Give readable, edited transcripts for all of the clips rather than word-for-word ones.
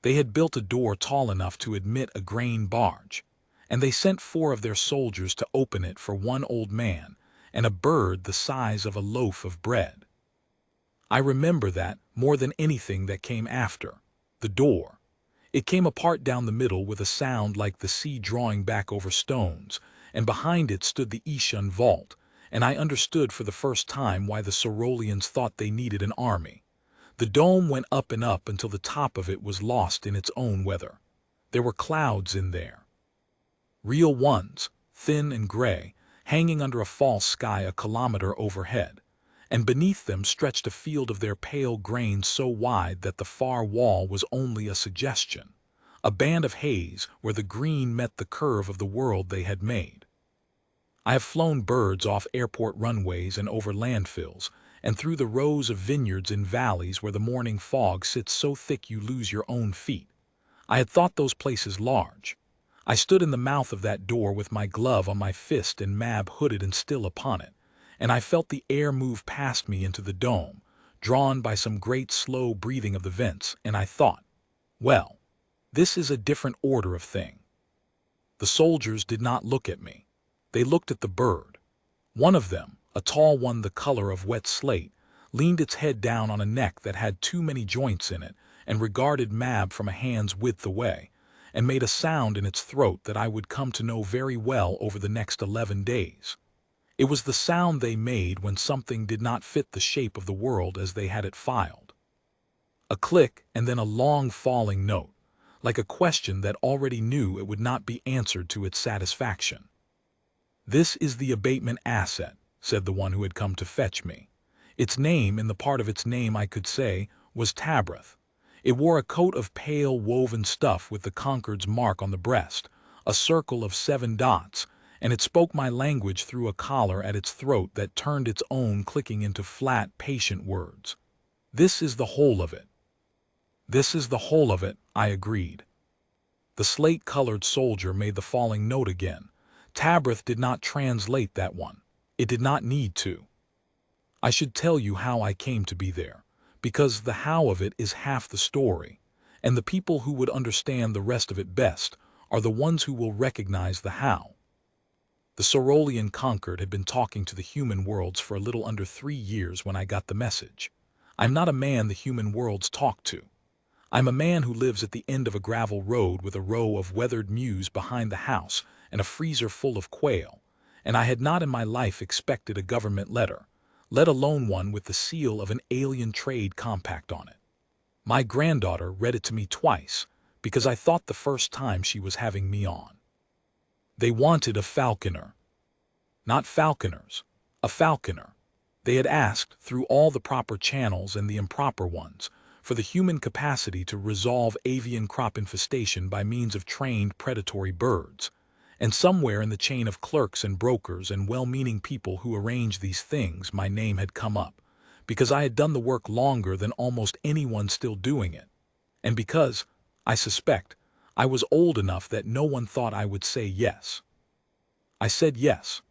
They had built a door tall enough to admit a grain barge, and they sent 4 of their soldiers to open it for one old man and a bird the size of a loaf of bread. I remember that more than anything that came after. The door. It came apart down the middle with a sound like the sea drawing back over stones, and behind it stood the Ishun vault, and I understood for the first time why the Sorolians thought they needed an army. The dome went up and up until the top of it was lost in its own weather. There were clouds in there. Real ones, thin and gray, hanging under a false sky a kilometer overhead, and beneath them stretched a field of their pale grain so wide that the far wall was only a suggestion, a band of haze where the green met the curve of the world they had made. I have flown birds off airport runways and over landfills, and through the rows of vineyards in valleys where the morning fog sits so thick you lose your own feet. I had thought those places large. I stood in the mouth of that door with my glove on my fist and Mab hooded and still upon it, and I felt the air move past me into the dome, drawn by some great slow breathing of the vents, and I thought, well, this is a different order of thing. The soldiers did not look at me. They looked at the bird. One of them, a tall one the color of wet slate, leaned its head down on a neck that had too many joints in it and regarded Mab from a hand's width away, and made a sound in its throat that I would come to know very well over the next 11 days. It was the sound they made when something did not fit the shape of the world as they had it filed. A click and then a long falling note, like a question that already knew it would not be answered to its satisfaction. "This is the abatement asset," said the one who had come to fetch me. Its name, in the part of its name I could say, was Tabreth. It wore a coat of pale woven stuff with the Concord's mark on the breast, a circle of 7 dots, and it spoke my language through a collar at its throat that turned its own clicking into flat, patient words. "This is the whole of it." "This is the whole of it," I agreed. The slate-colored soldier made the falling note again. Tabreth did not translate that one. It did not need to. I should tell you how I came to be there, because the how of it is half the story, and the people who would understand the rest of it best are the ones who will recognize the how. The Sorolian Concord had been talking to the human worlds for a little under 3 years when I got the message. I'm not a man the human worlds talk to. I'm a man who lives at the end of a gravel road with a row of weathered mews behind the house and a freezer full of quail, and I had not in my life expected a government letter, let alone one with the seal of an alien trade compact on it. My granddaughter read it to me twice, because I thought the first time she was having me on. They wanted a falconer. Not falconers, a falconer. They had asked, through all the proper channels and the improper ones, for the human capacity to resolve avian crop infestation by means of trained predatory birds, and somewhere in the chain of clerks and brokers and well-meaning people who arrange these things my name had come up, because I had done the work longer than almost anyone still doing it, and because, I suspect, I was old enough that no one thought I would say yes. I said yes.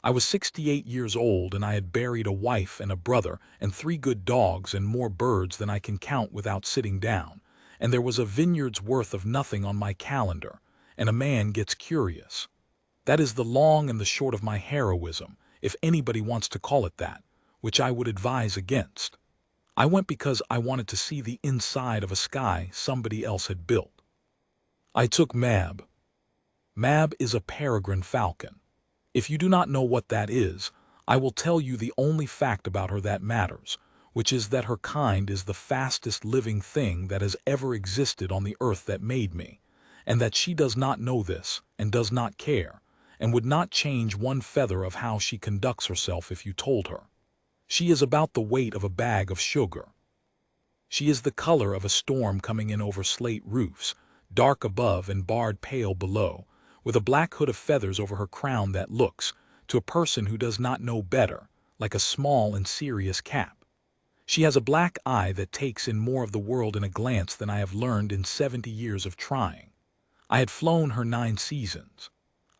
I was 68 years old and I had buried a wife and a brother and 3 good dogs and more birds than I can count without sitting down, and there was a vineyard's worth of nothing on my calendar, and a man gets curious. That is the long and the short of my heroism, if anybody wants to call it that, which I would advise against. I went because I wanted to see the inside of a sky somebody else had built. I took Mab. Mab is a peregrine falcon. If you do not know what that is, I will tell you the only fact about her that matters, which is that her kind is the fastest living thing that has ever existed on the earth that made me, and that she does not know this, and does not care, and would not change one feather of how she conducts herself if you told her. She is about the weight of a bag of sugar. She is the color of a storm coming in over slate roofs, dark above and barred pale below, with a black hood of feathers over her crown that looks, to a person who does not know better, like a small and serious cap. She has a black eye that takes in more of the world in a glance than I have learned in 70 years of trying. I had flown her 9 seasons.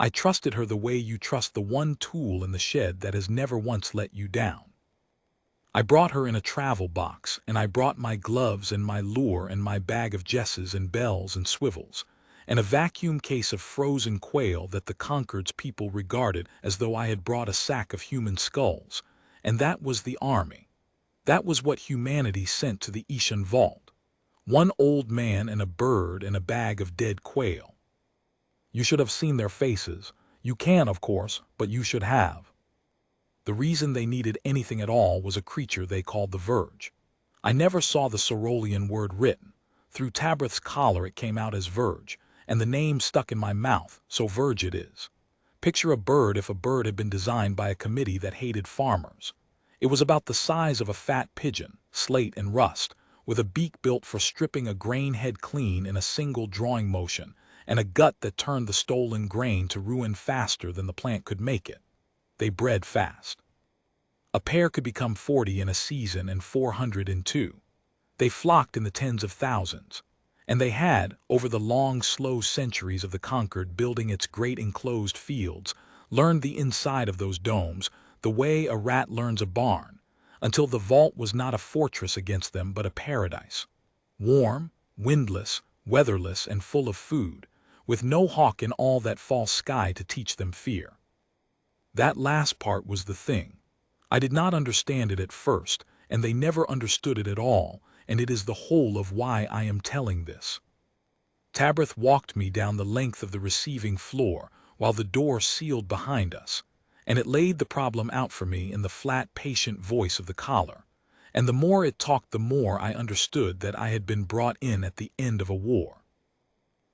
I trusted her the way you trust the one tool in the shed that has never once let you down. I brought her in a travel box, and I brought my gloves and my lure and my bag of jesses and bells and swivels, and a vacuum case of frozen quail that the Concord's people regarded as though I had brought a sack of human skulls, and that was the army. That was what humanity sent to the Ishan vault. One old man and a bird and a bag of dead quail. You should have seen their faces. You can, of course, but you should have. The reason they needed anything at all was a creature they called the Verge. I never saw the Sorolian word written. Through Tabrith's collar it came out as Verge, and the name stuck in my mouth, so Verge it is. Picture a bird if a bird had been designed by a committee that hated farmers. It was about the size of a fat pigeon, slate and rust, with a beak built for stripping a grain head clean in a single drawing motion, and a gut that turned the stolen grain to ruin faster than the plant could make it. They bred fast. A pair could become 40 in a season and 400 in two. They flocked in the tens of thousands. And they had, over the long, slow centuries of the Concord building its great enclosed fields, learned the inside of those domes, the way a rat learns a barn, until the vault was not a fortress against them but a paradise. Warm, windless, weatherless, and full of food, with no hawk in all that false sky to teach them fear. That last part was the thing. I did not understand it at first, and they never understood it at all, and it is the whole of why I am telling this. Tabrith walked me down the length of the receiving floor while the door sealed behind us, and it laid the problem out for me in the flat, patient voice of the collar. And the more it talked, the more I understood that I had been brought in at the end of a war.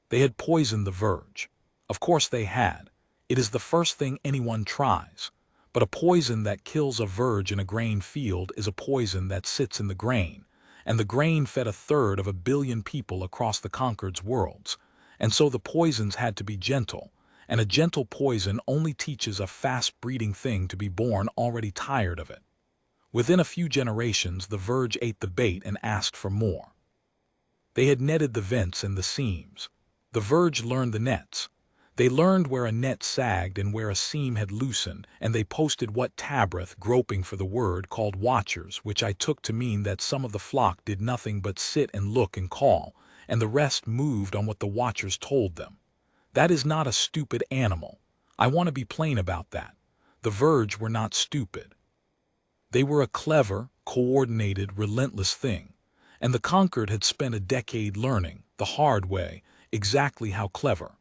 They had poisoned the Verge. Of course they had. It is the first thing anyone tries. But a poison that kills a verge in a grain field is a poison that sits in the grain, and the grain fed 1/3 of 1 billion people across the Concord's worlds, and so the poisons had to be gentle, and a gentle poison only teaches a fast-breeding thing to be born already tired of it. Within a few generations the Verge ate the bait and asked for more. They had netted the vents and the seams. The Verge learned the nets. They learned where a net sagged and where a seam had loosened, and they posted what Tabrith, groping for the word, called watchers, which I took to mean that some of the flock did nothing but sit and look and call, and the rest moved on what the watchers told them. That is not a stupid animal. I want to be plain about that. The Verge were not stupid. They were a clever, coordinated, relentless thing, and the Concord had spent a decade learning, the hard way, exactly how clever.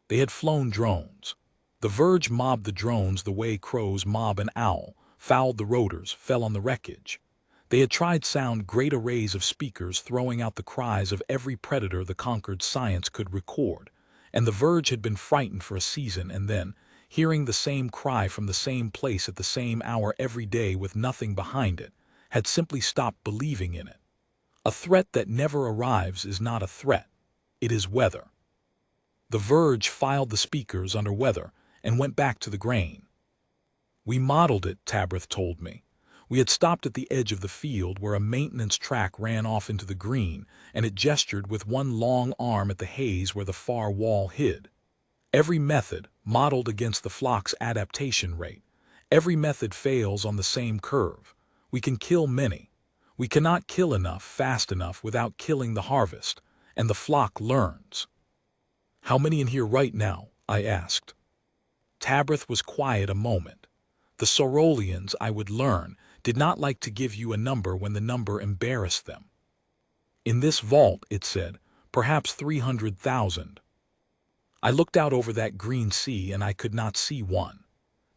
They had flown drones. The Verge mobbed the drones the way crows mob an owl, fouled the rotors, fell on the wreckage. They had tried sound great arrays of speakers throwing out the cries of every predator the Concord science could record, and the Verge had been frightened for a season, and then, hearing the same cry from the same place at the same hour every day with nothing behind it, had simply stopped believing in it. A threat that never arrives is not a threat. It is weather. The Verge filed the speakers under weather and went back to the grain. We modeled it, Tabrith told me. We had stopped at the edge of the field where a maintenance track ran off into the green, and it gestured with one long arm at the haze where the far wall hid. Every method, modeled against the flock's adaptation rate, every method fails on the same curve. We can kill many. We cannot kill enough fast enough without killing the harvest, and the flock learns. How many in here right now? I asked. Tabrith was quiet a moment. The Sorolians, I would learn, did not like to give you a number when the number embarrassed them. In this vault, it said, perhaps 300,000. I looked out over that green sea and I could not see one.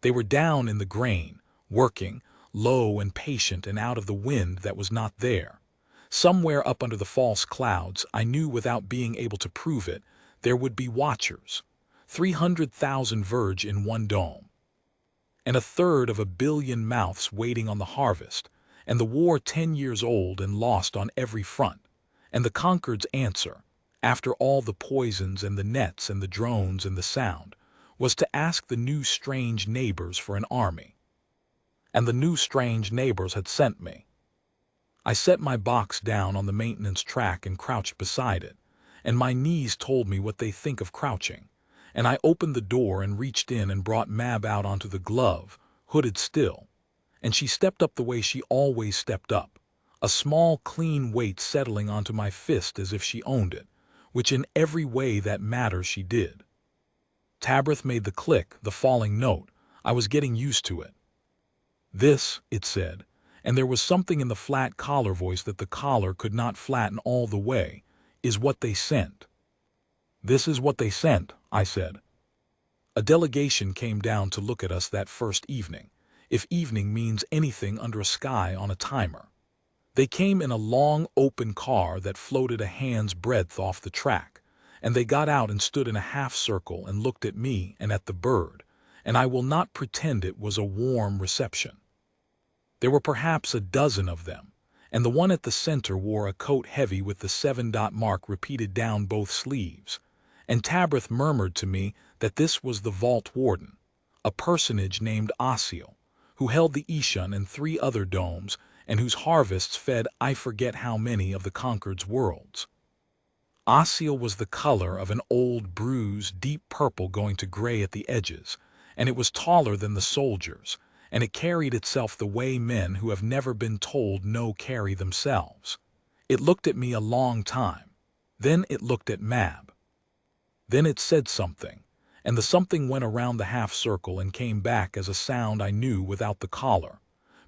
They were down in the grain, working, low and patient and out of the wind that was not there. Somewhere up under the false clouds, I knew without being able to prove it, there would be watchers. 300,000 Verge in one dome. And 1/3 of 1 billion mouths waiting on the harvest, and the war 10 years old and lost on every front. And the Concord's answer, after all the poisons and the nets and the drones and the sound, was to ask the new strange neighbors for an army. And the new strange neighbors had sent me. I set my box down on the maintenance track and crouched beside it, and my knees told me what they think of crouching, and I opened the door and reached in and brought Mab out onto the glove, hooded still, and she stepped up the way she always stepped up, a small, clean weight settling onto my fist as if she owned it, which in every way that matters she did. Tabrith made the click, the falling note. I was getting used to it. "This," it said, and there was something in the flat collar voice that the collar could not flatten all the way, "is what they sent." "This is what they sent," I said. A delegation came down to look at us that first evening, if evening means anything under a sky on a timer. They came in a long, open car that floated a hand's breadth off the track, and they got out and stood in a half circle and looked at me and at the bird, and I will not pretend it was a warm reception. There were perhaps a dozen of them, and the one at the center wore a coat heavy with the 7-dot mark repeated down both sleeves, and Tabrith murmured to me that this was the vault warden, a personage named Ossiel, who held the Ishun and 3 other domes, and whose harvests fed I forget how many of the Concord's worlds. Ossiel was the color of an old bruised, deep purple going to gray at the edges, and it was taller than the soldiers, and it carried itself the way men who have never been told no carry themselves. It looked at me a long time. Then it looked at Mab. Then it said something, and the something went around the half circle and came back as a sound I knew without the collar,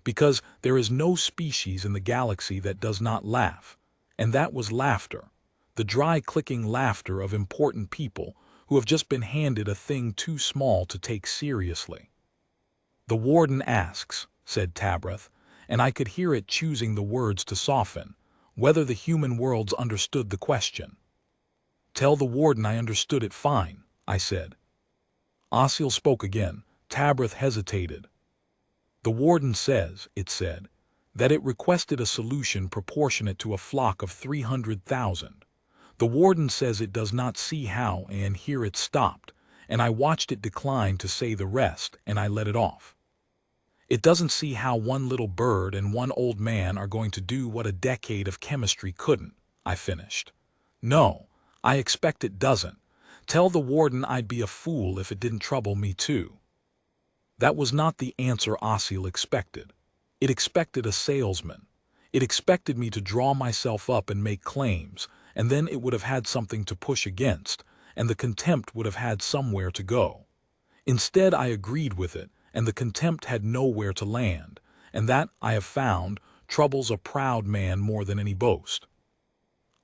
because there is no species in the galaxy that does not laugh, and that was laughter, the dry clicking laughter of important people who have just been handed a thing too small to take seriously. "The warden asks," said Tabrith, and I could hear it choosing the words to soften, "whether the human worlds understood the question." "Tell the warden I understood it fine," I said. Ossiel spoke again. Tabrith hesitated. "The warden says," it said, "that it requested a solution proportionate to a flock of 300,000. The warden says it does not see how, and here it stopped, and I watched it decline to say the rest, and I let it off. It doesn't see how one little bird and one old man are going to do what a decade of chemistry couldn't," I finished. "No, I expect it doesn't. Tell the warden I'd be a fool if it didn't trouble me too." That was not the answer Ossiel expected. It expected a salesman. It expected me to draw myself up and make claims, and then it would have had something to push against, and the contempt would have had somewhere to go. Instead, I agreed with it, and the contempt had nowhere to land, and that, I have found, troubles a proud man more than any boast.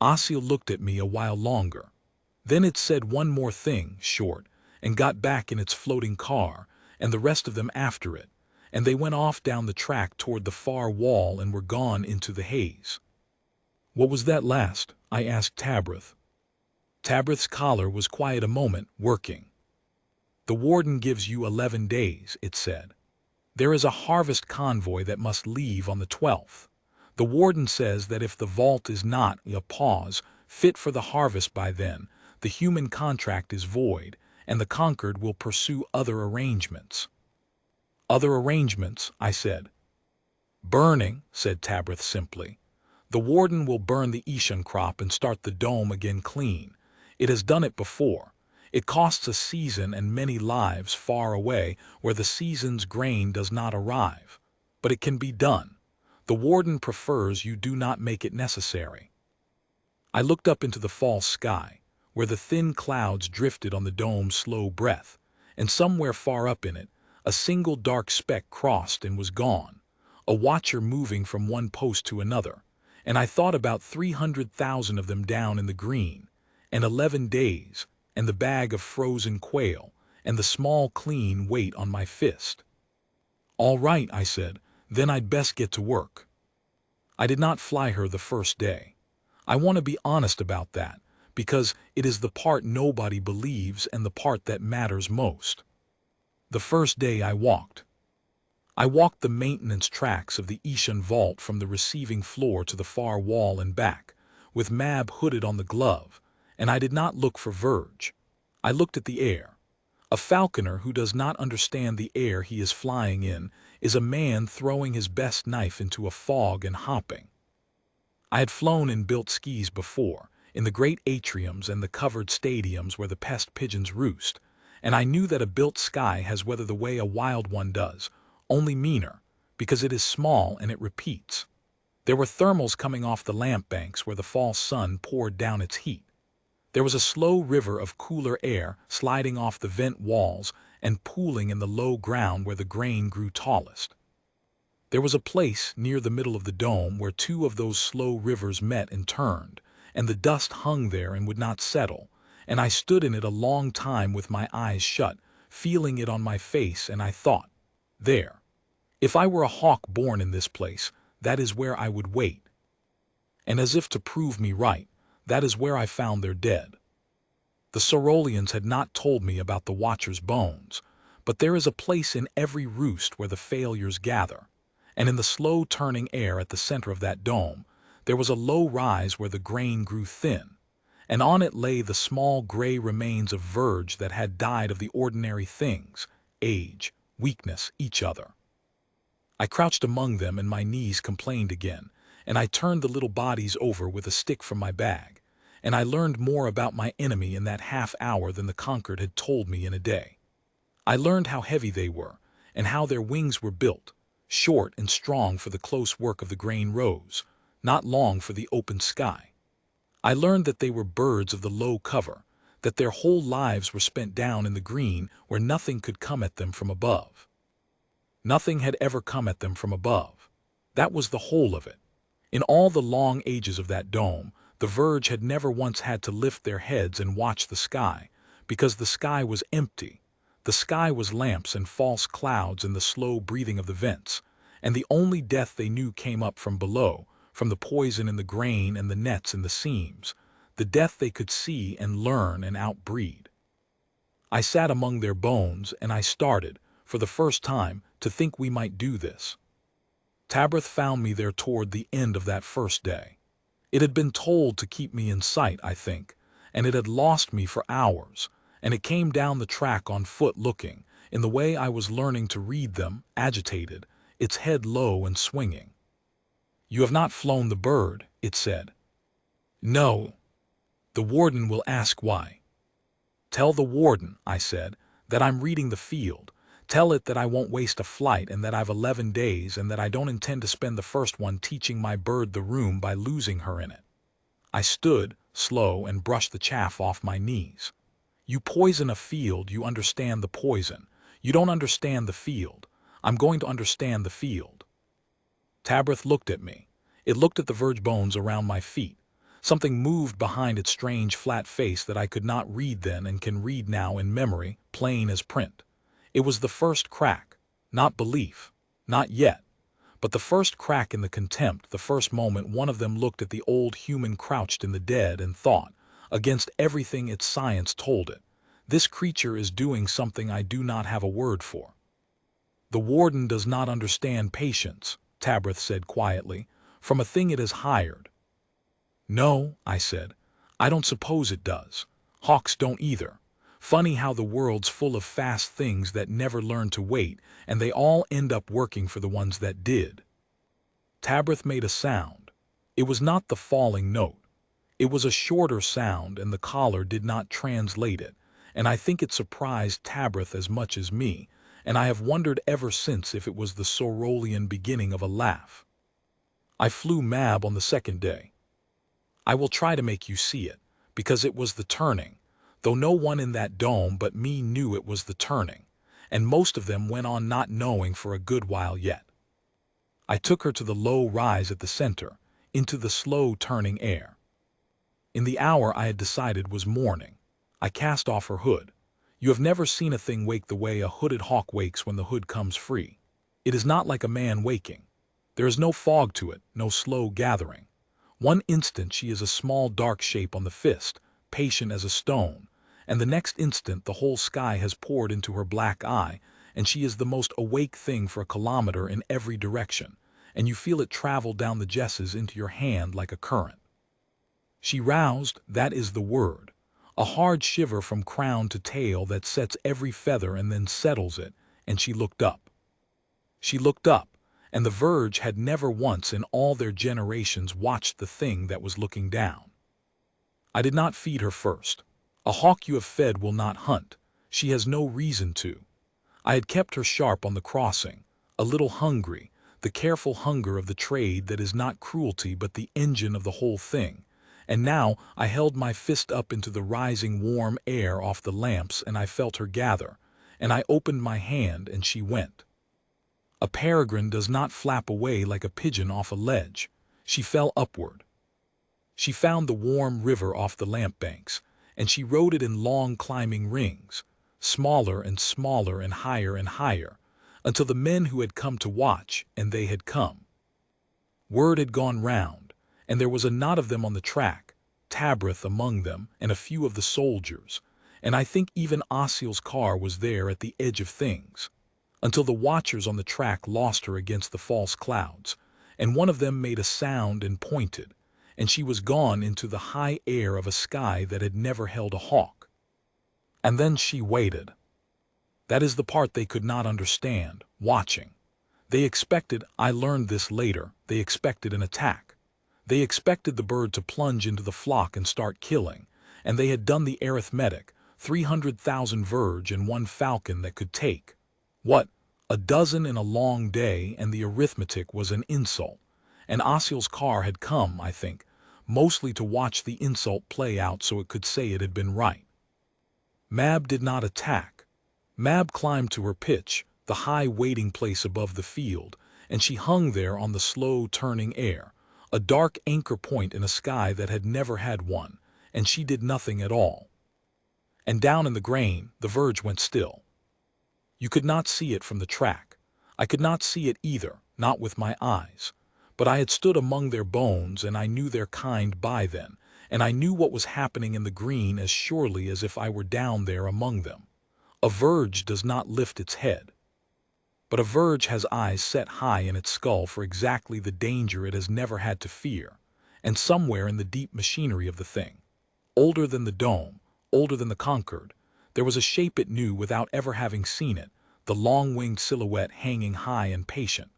Ossiel looked at me a while longer. Then it said one more thing, short, and got back in its floating car, and the rest of them after it, and they went off down the track toward the far wall and were gone into the haze. "What was that last?" I asked Tabrith. Tabrith's collar was quiet a moment, working. "The warden gives you 11 days, it said. There is a harvest convoy that must leave on the 12th. The warden says that if the vault is not, a pause, fit for the harvest by then, the human contract is void, and the Concord will pursue other arrangements." "Other arrangements," I said. "Burning," said Tabrith simply. "The warden will burn the Ishun crop and start the dome again clean. It has done it before. It costs a season and many lives far away where the season's grain does not arrive. But it can be done. The warden prefers you do not make it necessary." I looked up into the false sky, where the thin clouds drifted on the dome's slow breath, and somewhere far up in it, a single dark speck crossed and was gone, a watcher moving from one post to another, and I thought about 300,000 of them down in the green, and 11 days, and the bag of frozen quail, and the small clean weight on my fist. "All right," I said, "then I'd best get to work." I did not fly her the first day. I want to be honest about that, because it is the part nobody believes and the part that matters most. The first day I walked. I walked the maintenance tracks of the Ishun vault from the receiving floor to the far wall and back, with Mab hooded on the glove, and I did not look for Verge. I looked at the air. A falconer who does not understand the air he is flying in is a man throwing his best knife into a fog and hopping. I had flown in built skis before, in the great atriums and the covered stadiums where the pest pigeons roost, and I knew that a built sky has weather the way a wild one does, only meaner, because it is small and it repeats. There were thermals coming off the lamp banks where the fall sun poured down its heat. There was a slow river of cooler air sliding off the vent walls and pooling in the low ground where the grain grew tallest. There was a place near the middle of the dome where two of those slow rivers met and turned, and the dust hung there and would not settle, and I stood in it a long time with my eyes shut, feeling it on my face, and I thought, there. If I were a hawk born in this place, that is where I would wait. And as if to prove me right, that is where I found their dead. The Ceruleans had not told me about the Watcher's bones, but there is a place in every roost where the failures gather, and in the slow-turning air at the center of that dome, there was a low rise where the grain grew thin, and on it lay the small gray remains of Verge that had died of the ordinary things, age, weakness, each other. I crouched among them and my knees complained again, and I turned the little bodies over with a stick from my bag, and I learned more about my enemy in that half hour than the Concord had told me in a day. I learned how heavy they were, and how their wings were built, short and strong for the close work of the grain rows, not long for the open sky. I learned that they were birds of the low cover, that their whole lives were spent down in the green where nothing could come at them from above. Nothing had ever come at them from above. That was the whole of it. In all the long ages of that dome, the Verge had never once had to lift their heads and watch the sky, because the sky was empty. The sky was lamps and false clouds and the slow breathing of the vents, and the only death they knew came up from below, from the poison in the grain and the nets in the seams, the death they could see and learn and outbreed. I sat among their bones, and I started, for the first time, to think we might do this. Tabrith found me there toward the end of that first day. It had been told to keep me in sight, I think, and it had lost me for hours, and it came down the track on foot looking, in the way I was learning to read them, agitated, its head low and swinging. "You have not flown the bird," it said. "No. The warden will ask why." "Tell the warden," I said, "that I'm reading the field. Tell it that I won't waste a flight and that I've 11 days and that I don't intend to spend the first one teaching my bird the room by losing her in it." I stood, slow, and brushed the chaff off my knees. "You poison a field, you understand the poison. You don't understand the field. I'm going to understand the field." Tabrith looked at me. It looked at the Verge bones around my feet. Something moved behind its strange flat face that I could not read then and can read now in memory, plain as print. It was the first crack, not belief, not yet, but the first crack in the contempt, the first moment one of them looked at the old human crouched in the dead and thought, against everything its science told it, this creature is doing something I do not have a word for. "The warden does not understand patience," Tabrith said quietly, "from a thing it has hired." "No," I said, "I don't suppose it does. Hawks don't either. Funny how the world's full of fast things that never learn to wait, and they all end up working for the ones that did." Tabrith made a sound. It was not the falling note. It was a shorter sound, and the collar did not translate it, and I think it surprised Tabrith as much as me, and I have wondered ever since if it was the Cerulean beginning of a laugh. "I flew Mab on the second day. I will try to make you see it, because it was the turning, though no one in that dome but me knew it was the turning, and most of them went on not knowing for a good while yet. I took her to the low rise at the center, into the slow turning air. In the hour I had decided was morning. I cast off her hood. You have never seen a thing wake the way a hooded hawk wakes when the hood comes free. It is not like a man waking. There is no fog to it, no slow gathering. One instant she is a small dark shape on the fist, patient as a stone, and the next instant the whole sky has poured into her black eye, and she is the most awake thing for a kilometer in every direction, and you feel it travel down the jesses into your hand like a current. She roused, that is the word, a hard shiver from crown to tail that sets every feather and then settles it, and she looked up. She looked up, and the Verge had never once in all their generations watched the thing that was looking down. I did not feed her first. A hawk you have fed will not hunt. She has no reason to. I had kept her sharp on the crossing, a little hungry, the careful hunger of the trade that is not cruelty but the engine of the whole thing. And now I held my fist up into the rising warm air off the lamps, and I felt her gather, and I opened my hand and she went. A peregrine does not flap away like a pigeon off a ledge. She fell upward. She found the warm river off the lamp banks, and she rode it in long climbing rings, smaller and smaller and higher, until the men who had come to watch, and they had come. Word had gone round, and there was a knot of them on the track, Tabrith among them, and a few of the soldiers, and I think even Osseil's car was there at the edge of things, until the watchers on the track lost her against the false clouds, and one of them made a sound and pointed, and she was gone into the high air of a sky that had never held a hawk. And then she waited. That is the part they could not understand, watching. They expected, I learned this later, they expected an attack. They expected the bird to plunge into the flock and start killing, and they had done the arithmetic, 300,000 Verge and one falcon that could take, what, a dozen in a long day, and the arithmetic was an insult. And Osseil's car had come, I think, mostly to watch the insult play out so it could say it had been right. Mab did not attack. Mab climbed to her pitch, the high waiting place above the field, and she hung there on the slow turning air, a dark anchor point in a sky that had never had one, and she did nothing at all. And down in the grain, the Verge went still. You could not see it from the track. I could not see it either, not with my eyes. But I had stood among their bones, and I knew their kind by then, and I knew what was happening in the green as surely as if I were down there among them. A Verge does not lift its head. But a Verge has eyes set high in its skull for exactly the danger it has never had to fear, and somewhere in the deep machinery of the thing, older than the dome, older than the Concord, there was a shape it knew without ever having seen it, the long-winged silhouette hanging high and patient,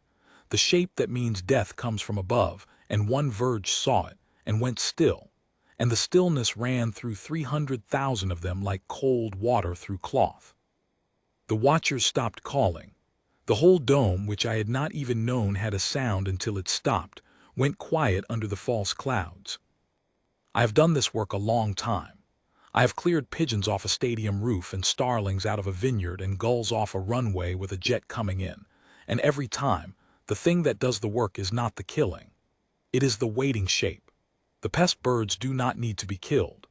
the shape that means death comes from above, and one Verge saw it, and went still, and the stillness ran through 300,000 of them like cold water through cloth. The watchers stopped calling. The whole dome, which I had not even known had a sound until it stopped, went quiet under the false clouds. I have done this work a long time. I have cleared pigeons off a stadium roof and starlings out of a vineyard and gulls off a runway with a jet coming in, and every time, the thing that does the work is not the killing. It is the waiting shape. The pest birds do not need to be killed.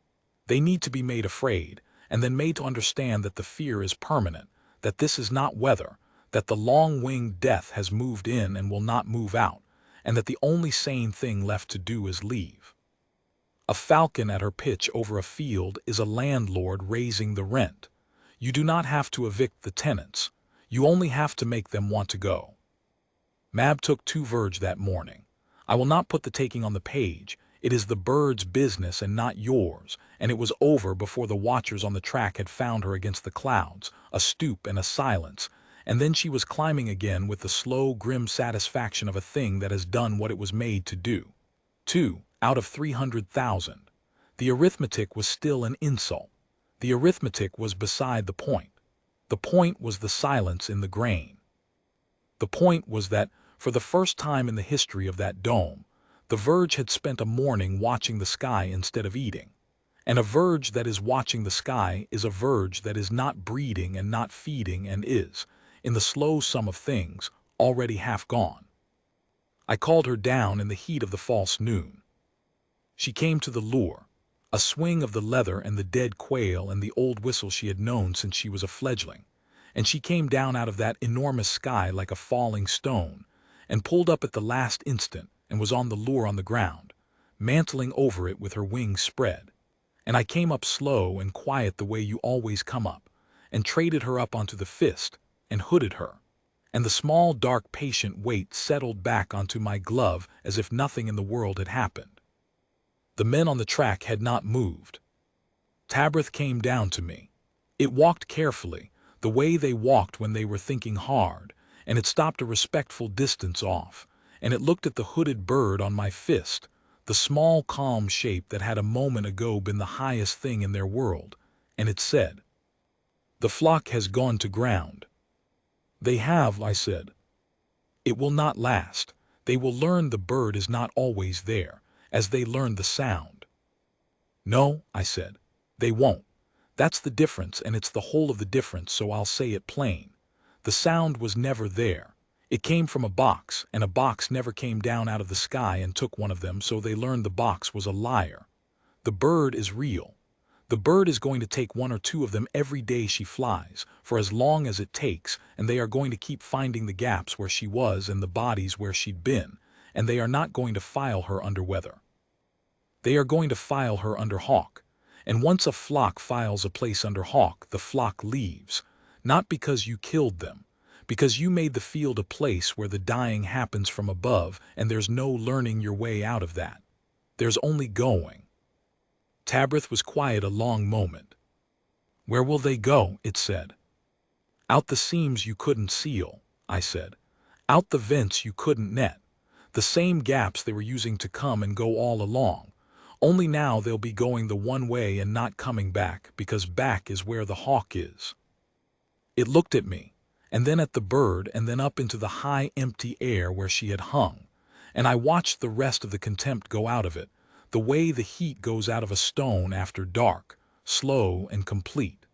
They need to be made afraid, and then made to understand that the fear is permanent, that this is not weather, that the long-winged death has moved in and will not move out, and that the only sane thing left to do is leave. A falcon at her pitch over a field is a landlord raising the rent. You do not have to evict the tenants. You only have to make them want to go. Mab took 2 Verge that morning. I will not put the taking on the page. It is the bird's business and not yours, and it was over before the watchers on the track had found her against the clouds, a stoop and a silence, and then she was climbing again with the slow, grim satisfaction of a thing that has done what it was made to do. 2 out of 300,000. The arithmetic was still an insult. The arithmetic was beside the point. The point was the silence in the grain. The point was that, for the first time in the history of that dome, the Verge had spent a morning watching the sky instead of eating. And a Verge that is watching the sky is a Verge that is not breeding and not feeding and is, in the slow sum of things, already half gone. I called her down in the heat of the false noon. She came to the lure, a swing of the leather and the dead quail and the old whistle she had known since she was a fledgling, and she came down out of that enormous sky like a falling stone, and pulled up at the last instant and was on the lure on the ground, mantling over it with her wings spread. And I came up slow and quiet the way you always come up, and traded her up onto the fist, and hooded her, and the small, dark, patient weight settled back onto my glove as if nothing in the world had happened. The men on the track had not moved. Tabrith came down to me. It walked carefully, the way they walked when they were thinking hard, and it stopped a respectful distance off, and it looked at the hooded bird on my fist, the small, calm shape that had a moment ago been the highest thing in their world, and it said, "The flock has gone to ground." "They have," I said. It will not last. They will learn the bird is not always there, as they learn the sound. No, I said. They won't. That's the difference, and it's the whole of the difference, so I'll say it plain. The sound was never there. It came from a box, and a box never came down out of the sky and took one of them, so they learned the box was a liar. The bird is real. The bird is going to take one or two of them every day she flies, for as long as it takes, and they are going to keep finding the gaps where she was and the bodies where she'd been, and they are not going to file her under weather. They are going to file her under hawk. And once a flock files a place under hawk, the flock leaves, not because you killed them, because you made the field a place where the dying happens from above, and there's no learning your way out of that. There's only going. Tabrith was quiet a long moment. Where will they go? It said. Out the seams you couldn't seal, I said. Out the vents you couldn't net. The same gaps they were using to come and go all along. Only now they'll be going the one way and not coming back, because back is where the hawk is. It looked at me, and then at the bird, and then up into the high empty air where she had hung, and I watched the rest of the contempt go out of it, the way the heat goes out of a stone after dark, slow and complete.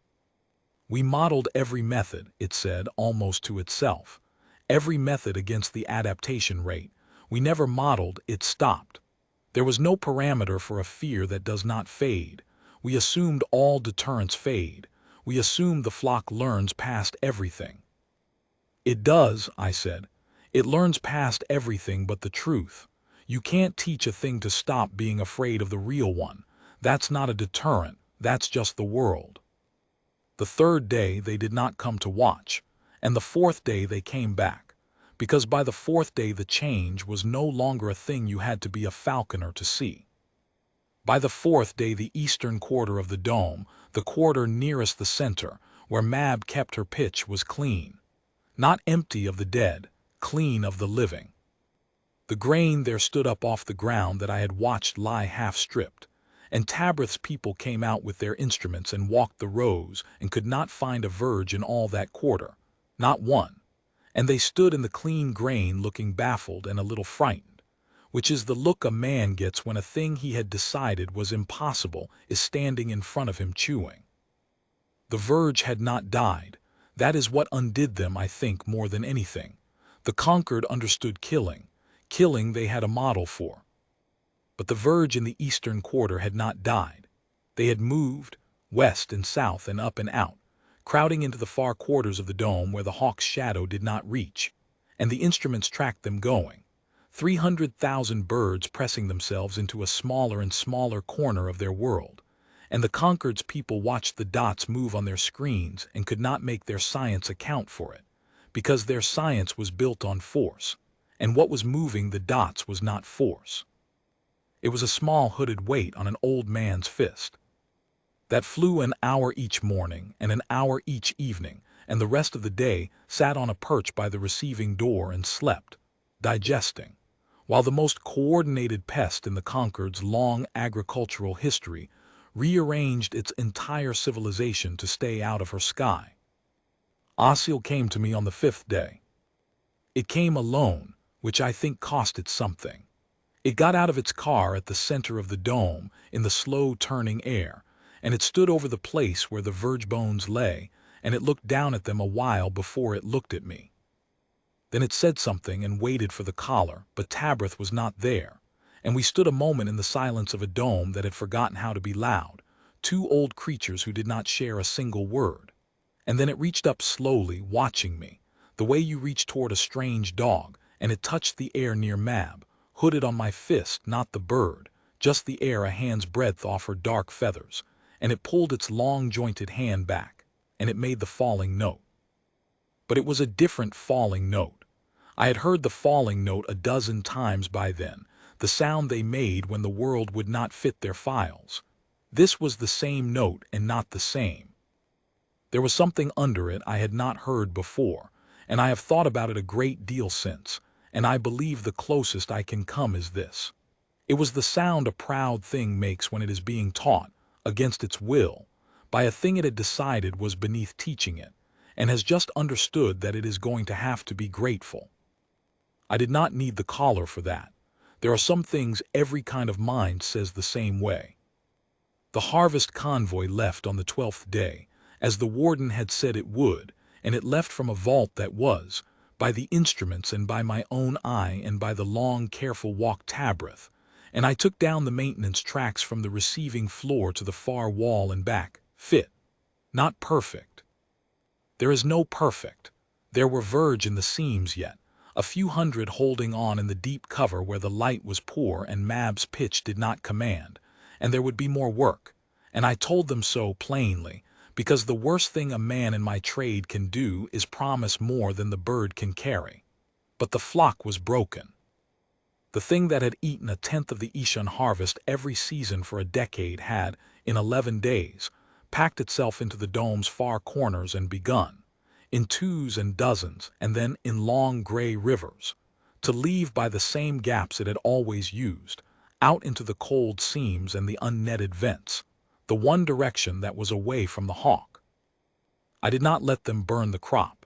We modeled every method, it said, almost to itself. Every method against the adaptation rate. We never modeled, it stopped. There was no parameter for a fear that does not fade. We assumed all deterrents fade. We assumed the flock learns past everything. It does, I said. It learns past everything but the truth. You can't teach a thing to stop being afraid of the real one. That's not a deterrent, that's just the world. The third day they did not come to watch, and the fourth day they came back. Because by the fourth day the change was no longer a thing you had to be a falconer to see. By the fourth day the eastern quarter of the dome, the quarter nearest the center, where Mab kept her pitch, was clean. Not empty of the dead, clean of the living. The grain there stood up off the ground that I had watched lie half-stripped, and Tabrith's people came out with their instruments and walked the rows and could not find a verge in all that quarter, not one. And they stood in the clean grain looking baffled and a little frightened, which is the look a man gets when a thing he had decided was impossible is standing in front of him chewing. The Verge had not died. That is what undid them, I think, more than anything. The Concord understood killing. Killing they had a model for. But the Verge in the eastern quarter had not died. They had moved, west and south and up and out, crowding into the far quarters of the dome where the hawk's shadow did not reach, and the instruments tracked them going. 300,000 birds pressing themselves into a smaller and smaller corner of their world, and the Concord's people watched the dots move on their screens and could not make their science account for it, because their science was built on force, and what was moving the dots was not force. It was a small hooded weight on an old man's fist that flew an hour each morning and an hour each evening, and the rest of the day sat on a perch by the receiving door and slept, digesting, while the most coordinated pest in the Concord's long agricultural history rearranged its entire civilization to stay out of her sky. Osil came to me on the fifth day. It came alone, which I think cost it something. It got out of its car at the center of the dome in the slow-turning air, and it stood over the place where the Verge bones lay, and it looked down at them a while before it looked at me. Then it said something and waited for the collar, but Tabrith was not there, and we stood a moment in the silence of a dome that had forgotten how to be loud, two old creatures who did not share a single word. And then it reached up slowly, watching me, the way you reach toward a strange dog, and it touched the air near Mab, hooded on my fist, not the bird, just the air a hand's breadth off her dark feathers, and it pulled its long jointed hand back, and it made the falling note. But it was a different falling note. I had heard the falling note a dozen times by then, the sound they made when the world would not fit their files. This was the same note and not the same. There was something under it I had not heard before, and I have thought about it a great deal since, and I believe the closest I can come is this. It was the sound a proud thing makes when it is being taught, against its will, by a thing it had decided was beneath teaching it, and has just understood that it is going to have to be grateful. I did not need the collar for that. There are some things every kind of mind says the same way. The harvest convoy left on the 12th day, as the warden had said it would, and it left from a vault that was, by the instruments and by my own eye and by the long, careful walk Tabrith, and I took down the maintenance tracks from the receiving floor to the far wall and back, fit. Not perfect. There is no perfect. There were verge in the seams yet, a few hundred holding on in the deep cover where the light was poor and Mab's pitch did not command, and there would be more work, and I told them so plainly, because the worst thing a man in my trade can do is promise more than the bird can carry. But the flock was broken. The thing that had eaten a tenth of the Ishan harvest every season for a decade had, in 11 days, packed itself into the dome's far corners and begun, in twos and dozens, and then in long gray rivers, to leave by the same gaps it had always used, out into the cold seams and the unnetted vents, the one direction that was away from the hawk. I did not let them burn the crop.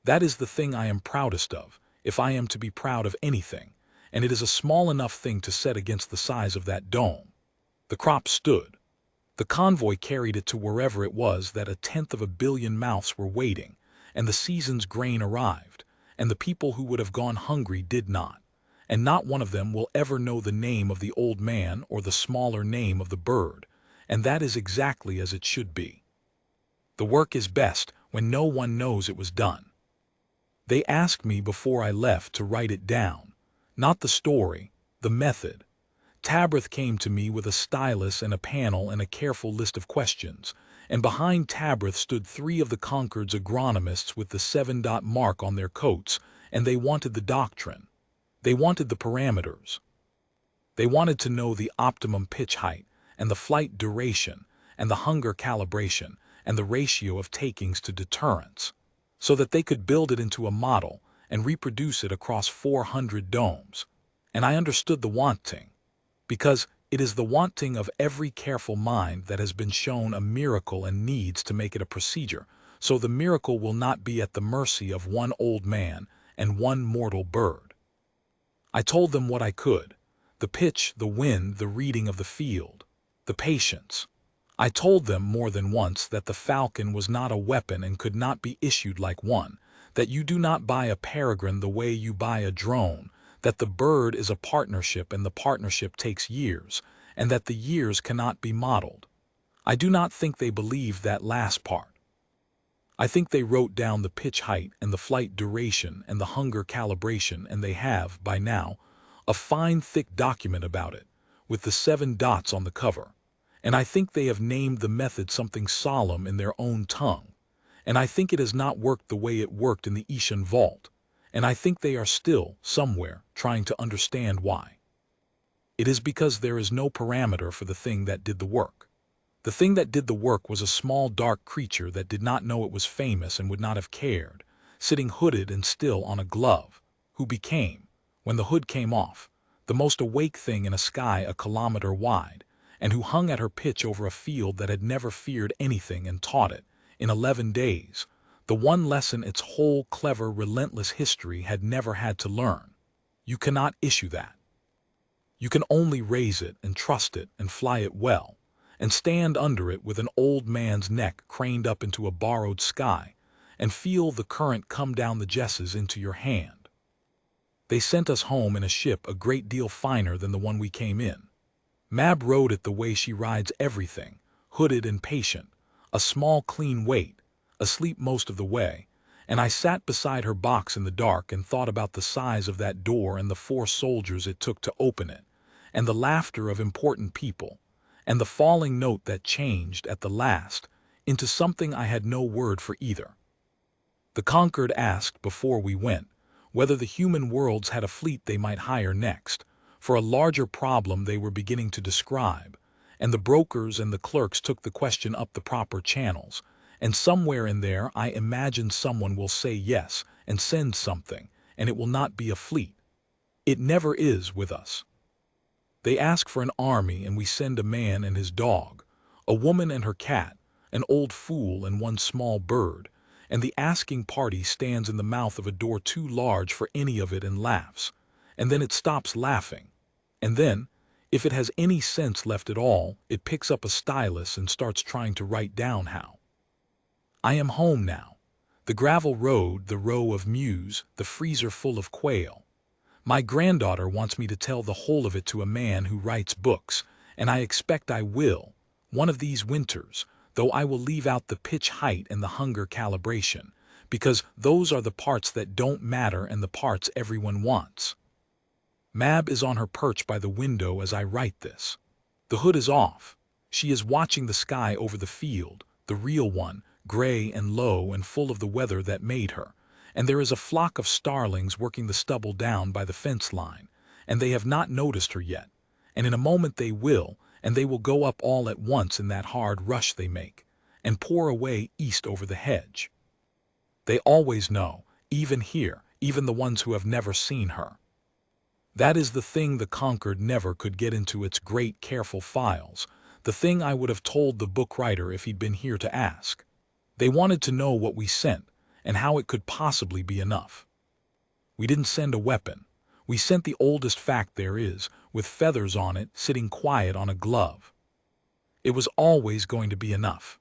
That is the thing I am proudest of, if I am to be proud of anything, and it is a small enough thing to set against the size of that dome. The crop stood. The convoy carried it to wherever it was that a tenth of a billion mouths were waiting, and the season's grain arrived, and the people who would have gone hungry did not, and not one of them will ever know the name of the old man or the smaller name of the bird, and that is exactly as it should be. The work is best when no one knows it was done. They asked me before I left to write it down, not the story, the method. Tabrith came to me with a stylus and a panel and a careful list of questions, and behind Tabrith stood 3 of the Concord's agronomists with the 7-dot mark on their coats, and they wanted the doctrine. They wanted the parameters. They wanted to know the optimum pitch height, and the flight duration, and the hunger calibration, and the ratio of takings to deterrence, so that they could build it into a model and reproduce it across 400 domes. And I understood the wanting, because it is the wanting of every careful mind that has been shown a miracle and needs to make it a procedure, so the miracle will not be at the mercy of one old man and one mortal bird. I told them what I could, the pitch, the wind, the reading of the field, the patience. I told them more than once that the falcon was not a weapon and could not be issued like one, that you do not buy a peregrine the way you buy a drone, that the bird is a partnership and the partnership takes years, and that the years cannot be modeled. I do not think they believed that last part. I think they wrote down the pitch height and the flight duration and the hunger calibration, and they have, by now, a fine thick document about it, with the 7 dots on the cover. And I think they have named the method something solemn in their own tongue. And I think it has not worked the way it worked in the Ishan vault. And I think they are still, somewhere, trying to understand why. It is because there is no parameter for the thing that did the work. The thing that did the work was a small dark creature that did not know it was famous and would not have cared, sitting hooded and still on a glove, who became, when the hood came off, the most awake thing in a sky a kilometer wide, and who hung at her pitch over a field that had never feared anything and taught it, in 11 days, the one lesson its whole clever, relentless history had never had to learn. You cannot issue that. You can only raise it and trust it and fly it well, and stand under it with an old man's neck craned up into a borrowed sky, and feel the current come down the jesses into your hand. They sent us home in a ship a great deal finer than the one we came in. Mab rode it the way she rides everything, hooded and patient, a small clean weight, asleep most of the way, and I sat beside her box in the dark and thought about the size of that door and the 4 soldiers it took to open it, and the laughter of important people, and the falling note that changed, at the last, into something I had no word for either. The Concord asked, before we went, whether the human worlds had a fleet they might hire next, for a larger problem they were beginning to describe, and the brokers and the clerks took the question up the proper channels, and somewhere in there I imagine someone will say yes and send something, and it will not be a fleet. It never is with us. They ask for an army and we send a man and his dog, a woman and her cat, an old fool and one small bird, and the asking party stands in the mouth of a door too large for any of it and laughs, and then it stops laughing. And then, if it has any sense left at all, it picks up a stylus and starts trying to write down how. I am home now. The gravel road, the row of mews, the freezer full of quail. My granddaughter wants me to tell the whole of it to a man who writes books, and I expect I will, one of these winters, though I will leave out the pitch height and the hunger calibration, because those are the parts that don't matter and the parts everyone wants. Mab is on her perch by the window as I write this. The hood is off. She is watching the sky over the field, the real one, gray and low and full of the weather that made her, and there is a flock of starlings working the stubble down by the fence line, and they have not noticed her yet, and in a moment they will, and they will go up all at once in that hard rush they make, and pour away east over the hedge. They always know, even here, even the ones who have never seen her. That is the thing the Concord never could get into its great careful files, the thing I would have told the book writer if he'd been here to ask. They wanted to know what we sent, and how it could possibly be enough. We didn't send a weapon. We sent the oldest fact there is, with feathers on it, sitting quiet on a glove. It was always going to be enough.